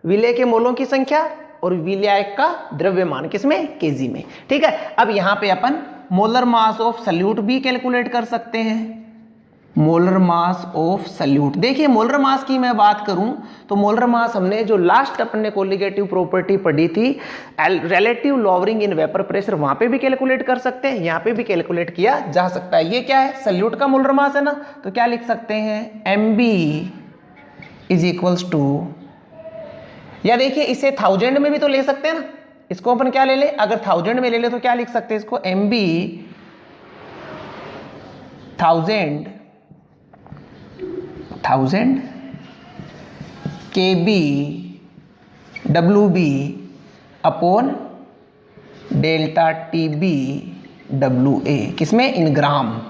विलय के मोलों की संख्या और विलायक का द्रव्यमान किसमें, केजी में, ठीक है। अब यहां पे अपन मोलर मास ऑफ सल्यूट भी कैलकुलेट कर सकते हैं, मोलर मास ऑफ सल्यूट। देखिए मोलर मास की मैं बात करूं तो मोलर मास हमने जो लास्ट अपन ने कोलिगेटिव प्रॉपर्टी पढ़ी थी, relative lowering in vapour pressure, वहां पे भी कैलकुलेट कर सकते हैं, यहां पे भी कैलकुलेट किया जा सकता है। ये क्या है, सल्यूट का मोलर मास है ना, तो क्या लिख सकते हैं, M B is equals to, या देखिए इसे 1000 में भी तो ले सकते हैं ना, इसको अपन क्या ले ले, अगर 1000 में ले ले तो क्या लिख सकते हैं इसको, M B 1000 K B W B upon delta T B W A, किसमें, इन ग्राम।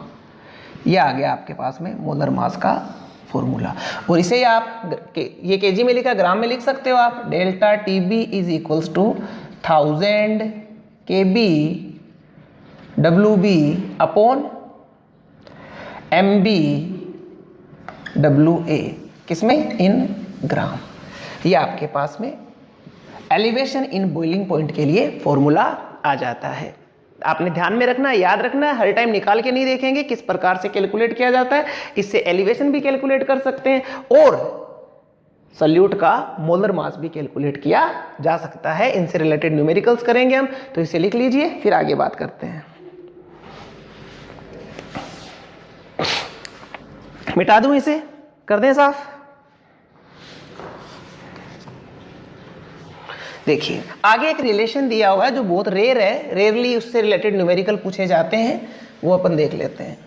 ये आ गया आपके पास में मोलर मास का फॉर्मूला। और इसे आप ये केजी में लिखा, ग्राम में लिख सकते हो आप, delta T B is equals to 1000 K B W B upon M B W A, किसमें, इन ग्राम। ये आपके पास में एलिवेशन इन बॉइलिंग पॉइंट के लिए फॉर्मूला आ जाता है। आपने ध्यान में रखना है, याद रखना है, हर टाइम निकाल के नहीं देखेंगे किस प्रकार से कैलकुलेट किया जाता है। इससे एलिवेशन भी कैलकुलेट कर सकते हैं और सल्यूट का मोलर मास भी कैलकुलेट किया जा सकता है। इनसे रिलेटेड न्यूमेरिकल्स करेंगे हम, तो इसे लिख लीजिए फिर आगे बात करते हैं। मिटा दूं इसे, कर दें साफ। देखिए आगे एक रिलेशन दिया हुआ है जो बहुत रेयर है, रेयरली उससे रिलेटेड न्यूमेरिकल पूछे जाते हैं, वो अपन देख लेते हैं।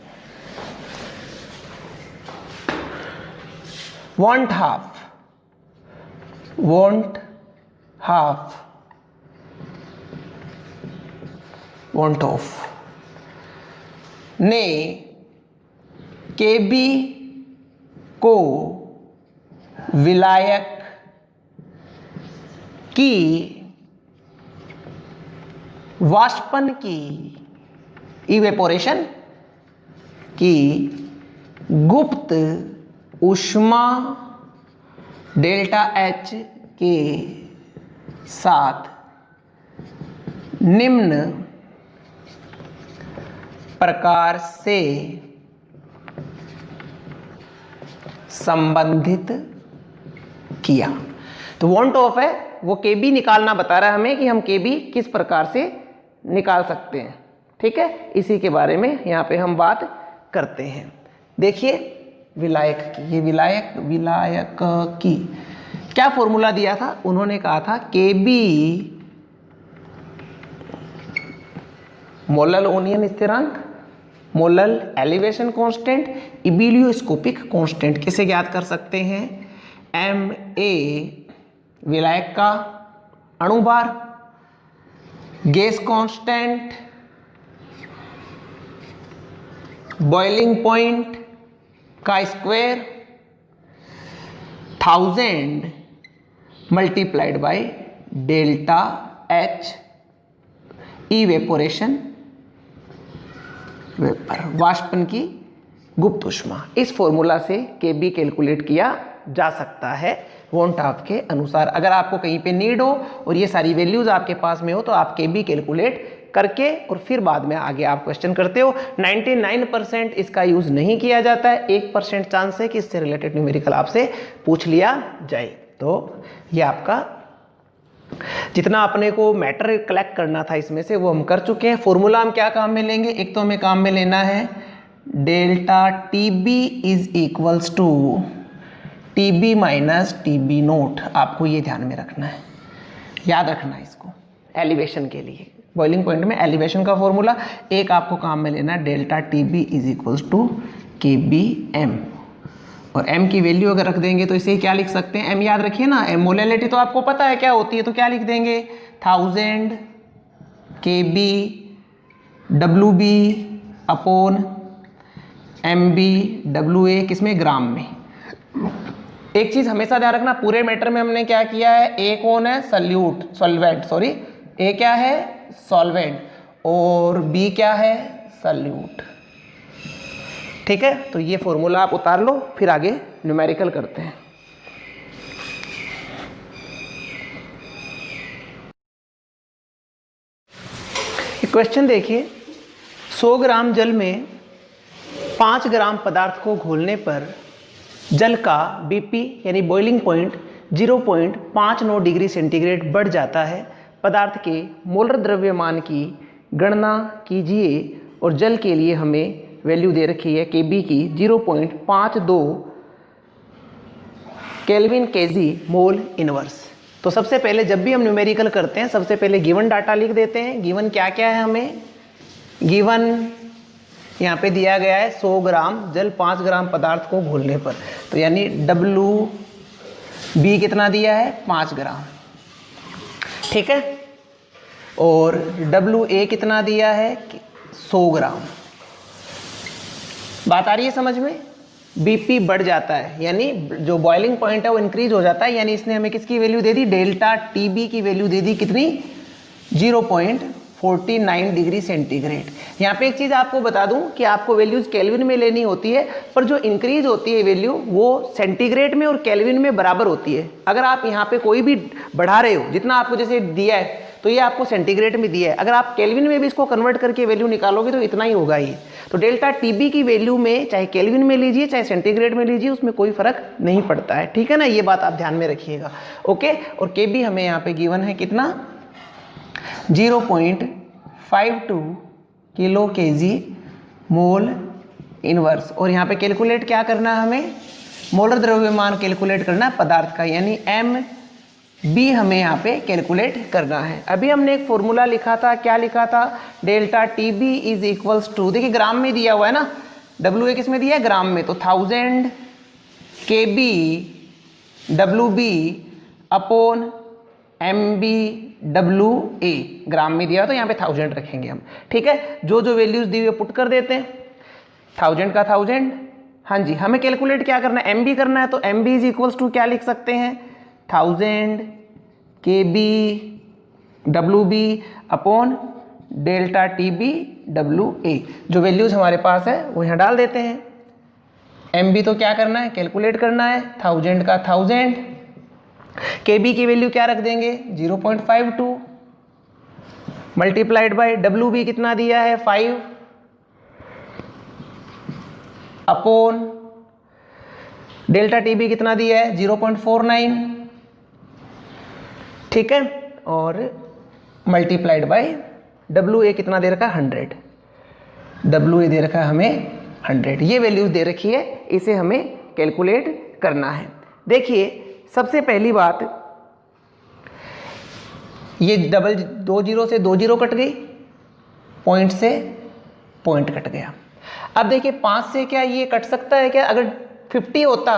want of ने केबी को विलायक की वाष्पन की इवेपोरेशन की गुप्त ऊष्मा डेल्टा एच के साथ निम्न प्रकार से संबंधित किया। तो वांट ऑफ है वो केबी निकालना बता रहा है हमें कि हम केबी किस प्रकार से निकाल सकते हैं, ठीक है। इसी के बारे में यहाँ पे हम बात करते हैं। देखिए विलायक की, ये विलायक की क्या फॉर्मूला दिया था, उन्होंने कहा था केबी मोलल ओनियन स्थिरांक, molal elevation constant, ebullioscopic constant किसे ज्ञात कर सकते हैं, एम ए विलायक का अणुभार, गैस कांस्टेंट, बॉइलिंग पॉइंट का square 1000 multiplied by delta H evaporation vapour, वाष्पन की गुप्त ऊष्मा। इस फॉर्मूला से केबी कैलकुलेट किया जा सकता है वॉन्ट ऑफ के अनुसार। अगर आपको कहीं पे नीड हो और ये सारी वैल्यूज आपके पास में हो तो आप केबी कैलकुलेट करके और फिर बाद में आगे आप क्वेश्चन करते हो। 99% इसका यूज़ नहीं किया जाता है, 1% चांस है कि इससे रिलेटेड न्यूमेरिकल आपसे पूछ लिया जाए। तो ये आपका जितना अपने को मैटर कलेक्ट करना था इसमें से वो हम कर चुके हैं। फॉर्मूला हम क्या काम में लेंगे, एक तो हमें काम में लेना है delta T B is equals to T B minus T B nought. आपको ये ध्यान में रखना है, याद रखना है इसको एलिवेशन के लिए। बॉइलिंग पॉइंट में एलिवेशन का फॉर्मूला, एक आपको काम में लेना है delta T B is equals to K B M, और m की वैल्यू अगर रख देंगे तो इसे क्या लिख सकते हैं, m याद रखिए ना, m मोलैलिटी तो आपको पता है क्या होती है, तो क्या लिख देंगे 1000 kb wb upon mb wa, किसमें, ग्राम में। एक चीज हमेशा ध्यान रखना, पूरे मैटर में हमने क्या किया है, a कौन है, सॉल्वेंट, सॉरी a क्या है, सॉल्वेंट, और b क्या है, सॉल्यूट। ठीक है, तो ये फॉर्मूला आप उतार लो, फिर आगे न्यूमेरिकल करते हैं। क्वेश्चन देखिए, 100 ग्राम जल में 5 ग्राम पदार्थ को घोलने पर जल का बीपी यानी बॉइलिंग पॉइंट 0.59 डिग्री सेंटीग्रेड बढ़ जाता है। पदार्थ के मोलर द्रव्यमान की गणना कीजिए और जल के लिए हमें वैल्यू दे रखी है Kb की 0.52 केल्विन केजी मोल इनवर्स। तो सबसे पहले जब भी हम न्यूमेरिकल करते हैं सबसे पहले गिवन डाटा लिख देते हैं। गिवन क्या क्या है, हमें गिवन यहाँ पे दिया गया है 100 ग्राम जल 5 ग्राम पदार्थ को घोलने पर, तो यानी WB कितना दिया है, 5 ग्राम, ठीक है, और WA कितना दिया है, 100 ग्राम। बात आ रही है समझ में। बीपी बढ़ जाता है यानी जो बॉइलिंग पॉइंट है वो इंक्रीज हो जाता है, यानी इसने हमें किसकी वैल्यू दे दी, डेल्टा टीबी की वैल्यू दे दी कितनी, 0.49 डिग्री सेंटीग्रेड। यहाँ पे एक चीज़ आपको बता दूं कि आपको वैल्यूज केल्विन में लेनी होती है, पर जो इंक्रीज होती है वैल्यू वो सेंटीग्रेड में और केल्विन में बराबर होती है। अगर आप यहाँ पे कोई भी बढ़ा रहे हो, जितना आपको जैसे दिया है तो ये आपको सेंटीग्रेड में दिया है, अगर आप केल्विन में भी इसको कन्वर्ट करके वैल्यू निकालोगे तो इतना ही होगा ये। तो डेल्टा टीबी की वैल्यू में चाहे केल्विन में लीजिए चाहे सेंटीग्रेड में लीजिए उसमें कोई फर्क नहीं पड़ता है, ठीक है ना, ये बात आप ध्यान में रखिएगा। ओके, और केबी हमें यहाँ पे गिवन है कितना, 0.52 किलो केजी मोल इनवर्स। और यहाँ पे कैलकुलेट क्या करना है, हमें मोलर द्रव्यमान कैलकुलेट करना है पदार्थ का, यानी एम बी हमें यहाँ पे कैलकुलेट करना है। अभी हमने एक फॉर्मूला लिखा था, क्या लिखा था, delta T B is equals to, देखिए ग्राम में दिया हुआ है ना, डब्ल्यू ए किस में दिया है, ग्राम में, तो 1000 K B W B upon M B W A, gram में दिया तो यहाँ पे 1000 रखेंगे हम, ठीक है। जो जो वैल्यूज दी हुई पुट कर देते हैं, 1000 का 1000, हाँ जी। हमें कैलकुलेट क्या करना है, एम बी करना है, तो M B is equals to क्या लिख सकते हैं, 1000 K B W B upon delta T B W A. जो वैल्यूज हमारे पास है वो यहाँ डाल देते हैं। एम बी तो क्या करना है, कैलकुलेट करना है, 1000 का 1000, के बी की वैल्यू क्या रख देंगे, 0.52 मल्टीप्लाइड बाय डब्ल्यू बी कितना दिया है, 5 अपॉन डेल्टा टी बी कितना दिया है, 0.49, ठीक है, और मल्टीप्लाइड बाय डब्ल्यू ए कितना दे रखा है, 100, डब्ल्यू ए दे रखा है हमें 100। ये वैल्यूज दे रखी है, इसे हमें कैलकुलेट करना है। देखिए सबसे पहली बात, ये डबल 2 जीरो से 2 जीरो कट गई, पॉइंट से पॉइंट कट गया। अब देखिए 5 से क्या ये कट सकता है क्या, अगर 50 होता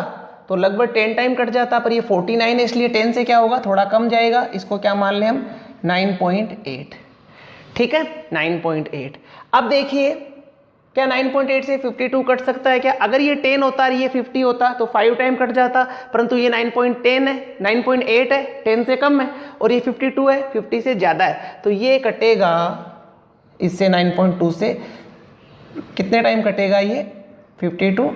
तो लगभग 10 टाइम कट जाता, पर ये 49 है इसलिए 10 से क्या होगा, थोड़ा कम जाएगा, इसको क्या मान लें हम, 9.8, ठीक है, 9.8। अब देखिए क्या 9.8 से 52 कट सकता है क्या, अगर ये 10 होता और ये 50 होता तो 5 टाइम कट जाता, परंतु ये 9.10 है, 9.8 है, 10 से कम है, और ये 52 है, 50 से ज़्यादा है, तो ये कटेगा इससे 9.2 से कितने टाइम कटेगा ये, 52,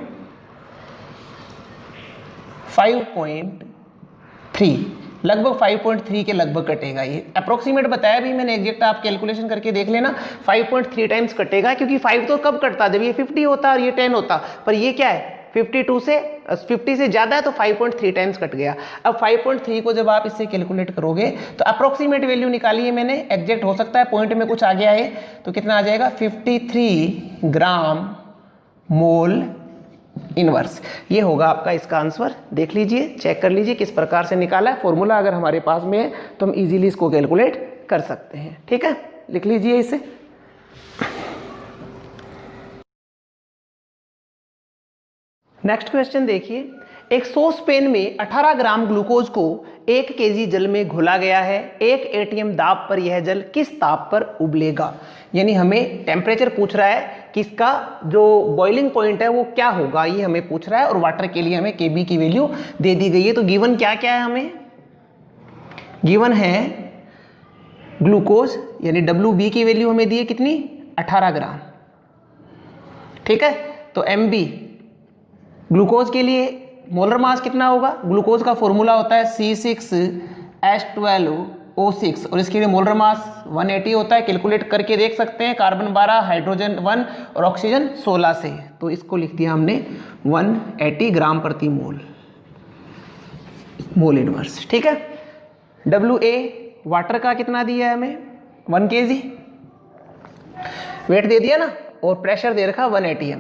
5.3, लगभग 5.3 के लगभग कटेगा। ये अप्रोक्सीमेट बताया भी मैंने, एग्जैक्ट आप कैलकुलेशन करके देख लेना। 5.3 टाइम्स कटेगा, क्योंकि 5 तो कब कटता, जब ये 50 होता और ये 10 होता, पर ये क्या है 50 से ज़्यादा है, तो 5.3 टाइम्स कट गया। अब 5.3 को जब आप इससे कैलकुलेट करोगे तो अप्रोक्सीमेट वैल्यू निकाली है मैंने, एग्जैक्ट हो सकता है पॉइंट में कुछ आ गया है, तो कितना आ जाएगा 53 ग्राम मोल इनवर्स। ये होगा आपका इसका आंसर। देख लीजिए, चेक कर लीजिए किस प्रकार से निकाला है। फॉर्मूला अगर हमारे पास में है तो हम इजीली इसको कैलकुलेट कर सकते हैं। ठीक है, लिख लीजिए इसे। नेक्स्ट क्वेश्चन देखिए, एक सॉस पैन में 18 ग्राम ग्लूकोज को 1 केजी जल में घोला गया है। 1 एटीएम दाब पर यह जल किस ताप पर उबलेगा। यानी हमें टेम्परेचर पूछ रहा है कि इसका जो बॉइलिंग पॉइंट है वो क्या होगा, ये हमें पूछ रहा है। और वाटर के लिए हमें केबी की वैल्यू दे दी गई है। तो गिवन क्या क्या है, हमें गिवन है ग्लूकोज यानी WB की वैल्यू हमें दी है कितनी, 18 ग्राम। ठीक है, तो MB ग्लूकोज के लिए मोलर मास कितना होगा, ग्लूकोज का फॉर्मूला होता है C6H12O6 और इसके लिए मोलर मास 180 होता है। कैलकुलेट करके देख सकते हैं, कार्बन 12, हाइड्रोजन 1 और ऑक्सीजन 16 से। तो इसको लिख दिया हमने 180 ग्राम प्रति मोल इनवर्स। ठीक है, WA वाटर का कितना दिया है हमें 1 kg, वेट दे दिया ना, और प्रेशर दे रखा 1 atm,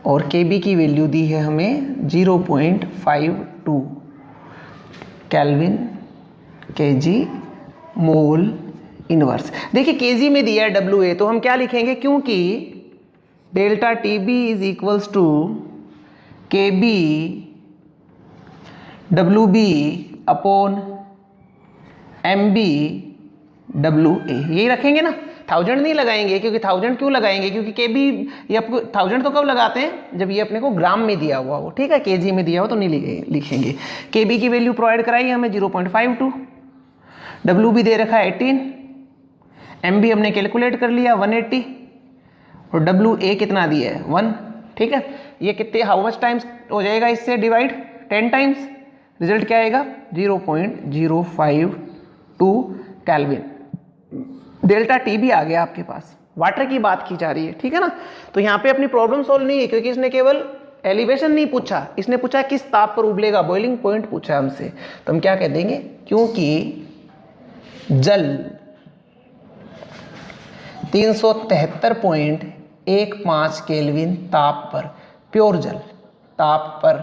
और Kb की वैल्यू दी है हमें 0.52 केल्विन kg मोल इनवर्स। देखिए Kg में दिया है WA, तो हम क्या लिखेंगे, क्योंकि delta TB is equals to KB WB upon MB WA, यही रखेंगे ना, 1000 नहीं लगाएंगे। क्योंकि 1000 क्यों लगाएंगे, क्योंकि KB ये आपको 1000 तो कब लगाते हैं, जब ये अपने को ग्राम में दिया हुआ हो। ठीक है, Kg में दिया हो तो नहीं लिखेंगे। KB की वैल्यू प्रोवाइड कराई हमें 0.52, WB दे रखा है 18, MB हमने कैलकुलेट कर लिया 180, और WA कितना दिया है 1। ठीक है, ये कितने हाउ मच टाइम्स हो जाएगा इससे डिवाइड, 10 टाइम्स। रिजल्ट क्या आएगा 0.052 केल्विन। डेल्टा TB आ गया आपके पास। वाटर की बात की जा रही है, ठीक है ना। तो यहाँ पे अपनी प्रॉब्लम सॉल्व नहीं है, क्योंकि इसने केवल एलिवेशन नहीं पूछा, इसने पूछा किस ताप पर उबलेगा, बॉइलिंग पॉइंट पूछा हमसे। तो हम क्या कह देंगे, क्योंकि जल 373.15 केल्विन ताप पर, प्योर जल ताप पर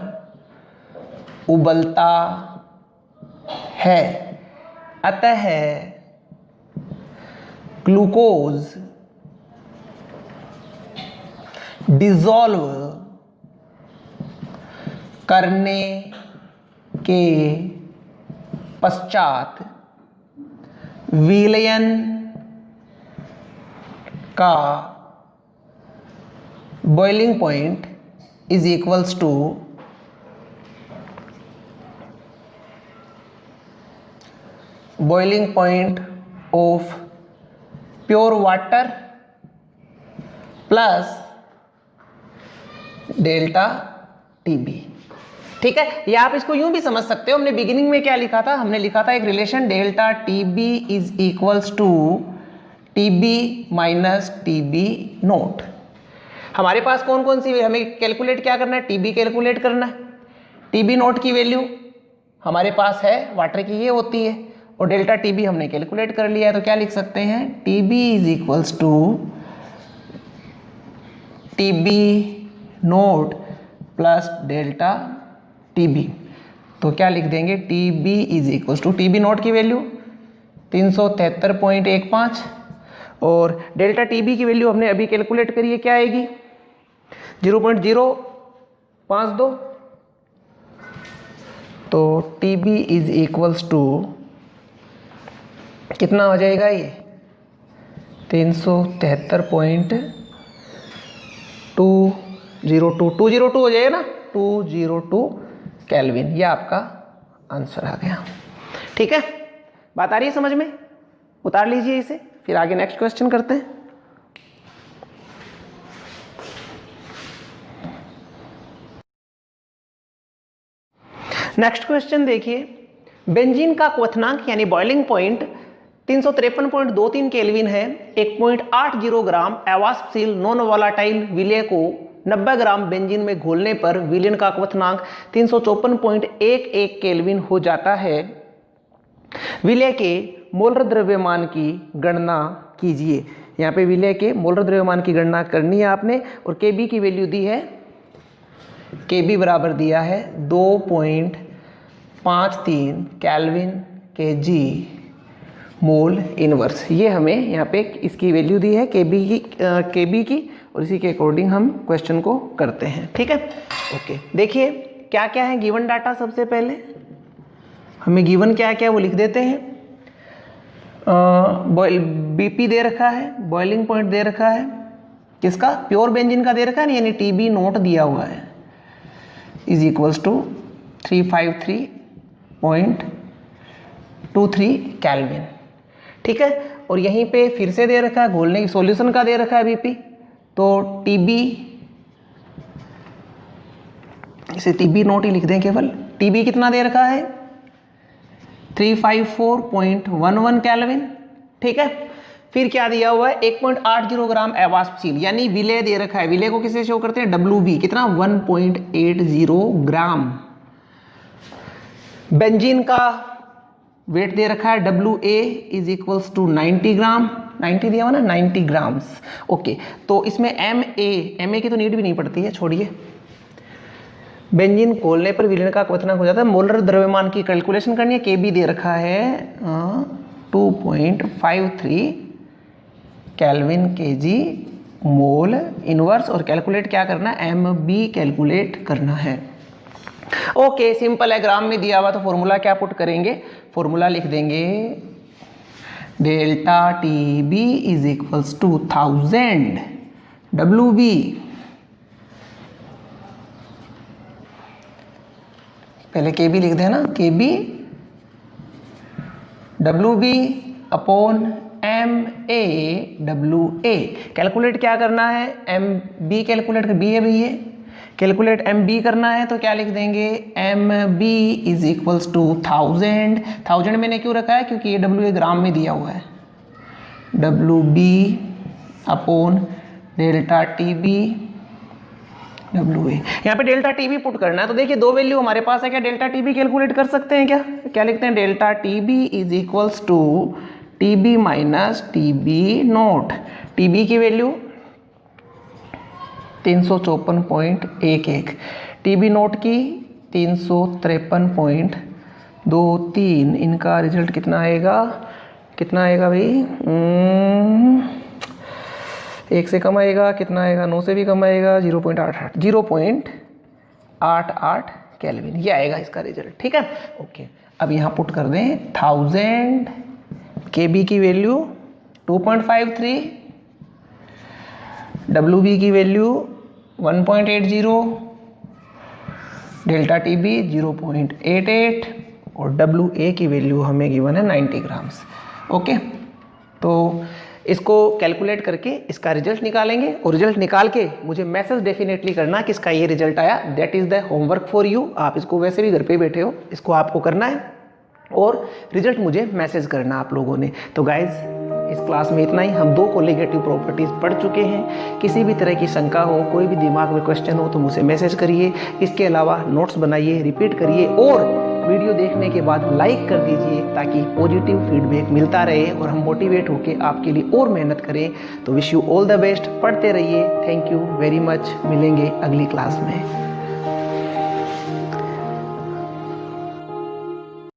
उबलता है, अतः ग्लूकोज डिसॉल्व करने के पश्चात विलयन का boiling point is equals to boiling point of pure water plus delta TB। ठीक है, या आप इसको यूं भी समझ सकते हो, हमने बिगिनिंग में क्या लिखा था, हमने लिखा था एक relation delta TB is equals to TB minus TB nought. हमारे पास कौन कौन सी, हमें कैलकुलेट क्या करना है, TB कैलकुलेट करना है। TB नोट की वैल्यू हमारे पास है वाटर की, ये होती है, और डेल्टा TB हमने कैलकुलेट कर लिया है। तो क्या लिख सकते हैं, TB is equals to TB nought plus delta TB। तो क्या लिख देंगे, TB is equals to TB nought की वैल्यू 373.15 और डेल्टा TB की वैल्यू हमने अभी कैलकुलेट करी है, क्या आएगी 0.052। तो TB इज इक्वल्स टू कितना हो जाएगा, ये 373.202 हो जाएगा ना, 202 केल्विन। ये आपका आंसर आ गया। ठीक है, बात आ रही है समझ में, उतार लीजिए इसे, फिर आगे नेक्स्ट क्वेश्चन करते हैं। नेक्स्ट क्वेश्चन देखिए, बेंजीन का क्वथनांक यानी बॉइलिंग पॉइंट 353.23 केल्विन है। 1.80 ग्राम अवाष्पशील नॉन वोलाटाइल विलय को 90 ग्राम बेंजीन में घोलने पर विलयन का क्वथनांक 354.11 केल्विन हो जाता है। विलय के मोलर द्रव्यमान की गणना कीजिए। यहाँ पे विलय के मोलर द्रव्यमान की गणना करनी है आपने, और Kb की वैल्यू दी है, Kb बराबर दिया है 2.53 केल्विन Kg मोल इनवर्स। ये हमें यहाँ पे इसकी वैल्यू दी है Kb की, और इसी के अकॉर्डिंग हम क्वेश्चन को करते हैं। ठीक है, ओके। देखिए क्या क्या है गिवन डाटा। सबसे पहले हमें गिवन क्या क्या वो लिख देते हैं। बीपी दे रखा है, बॉइलिंग पॉइंट दे रखा है, किसका, प्योर बेंजीन का दे रखा है, यानी TB नोट दिया हुआ है, इज इक्वल्स टू 353.23 केल्विन। ठीक है, और यहीं पे फिर से दे रखा है घोलने की सॉल्यूशन का दे रखा है बीपी, तो TB, इसे TB नोट ही लिख दें केवल। TB कितना दे रखा है, 354.11 केल्विन। ठीक है, फिर क्या दिया हुआ है, 1.80 ग्राम अवाष्पशील यानी विलय दे रखा है। विलय को किसे शो करते हैं, WB, कितना, 1.80 ग्राम। बेंजीन का वेट दे रखा है, WA इज इक्वल्स टू 90 ग्राम, 90 दिया हुआ ना, 90 ग्राम्स। ओके, तो इसमें MA की तो नीड भी नहीं पड़ती है, छोड़िए। बेंजीन खोलने पर विलयन का क्वथनांक हो जाता है। मोलर द्रव्यमान की कैलकुलेशन करनी है। Kb दे रखा है 2.53 केल्विन Kg मोल इनवर्स, और कैलकुलेट क्या करना है, MB कैलकुलेट करना है। ओके, सिंपल है, ग्राम में दिया हुआ तो फॉर्मूला क्या पुट करेंगे, फॉर्मूला लिख देंगे delta TB is equals to 1000 WB पहले Kb लिख देना, Kb WB upon MA WA। Calculate क्या करना है, MB कैलकुलेट कर, B है भैया, कैलकुलेट MB करना है, तो क्या लिख देंगे, MB इज इक्वल्स टू 1000 मैंने क्यों रखा है, क्योंकि ये WA ग्राम में दिया हुआ है, WB upon delta TB WA। यहाँ पे डेल्टा TB पुट करना है, तो देखिए दो वैल्यू हमारे पास है, क्या डेल्टा TB कैलकुलेट कर सकते हैं क्या लिखते हैं, delta TB is equals to TB minus TB nought. TB की वैल्यू 354.11, TB नोट की 353.23। इनका रिजल्ट कितना आएगा भाई, 1 से कम आएगा, कितना आएगा, 9 से भी कम आएगा, 0.88 केल्विन, ये आएगा इसका रिजल्ट। ठीक है, ओके। अब यहाँ पुट कर दें 1000, Kb की वैल्यू 2.53, WB की वैल्यू 1.80, डेल्टा TB 0.88, और WA की वैल्यू हमें गिवन है 90 ग्राम्स। ओके, तो इसको कैलकुलेट करके इसका रिजल्ट निकालेंगे, और रिजल्ट निकाल के मुझे मैसेज डेफिनेटली करना कि इसका ये रिजल्ट आया। That is the homework for you. आप इसको वैसे भी घर पे बैठे हो, इसको आपको करना है और रिजल्ट मुझे मैसेज करना आप लोगों ने। तो गाइज, इस क्लास में इतना ही। हम 2 कोलिगेटिव प्रॉपर्टीज़ पढ़ चुके हैं। किसी भी तरह की शंका हो, कोई भी दिमाग में क्वेश्चन हो तो मुझे मैसेज करिए। इसके अलावा नोट्स बनाइए, रिपीट करिए, और वीडियो देखने के बाद लाइक कर दीजिए ताकि पॉजिटिव फीडबैक मिलता रहे और हम मोटिवेट होकर आपके लिए और मेहनत करें। तो wish you all the best, पढ़ते रहिए। थैंक यू वेरी मच, मिलेंगे अगली क्लास में।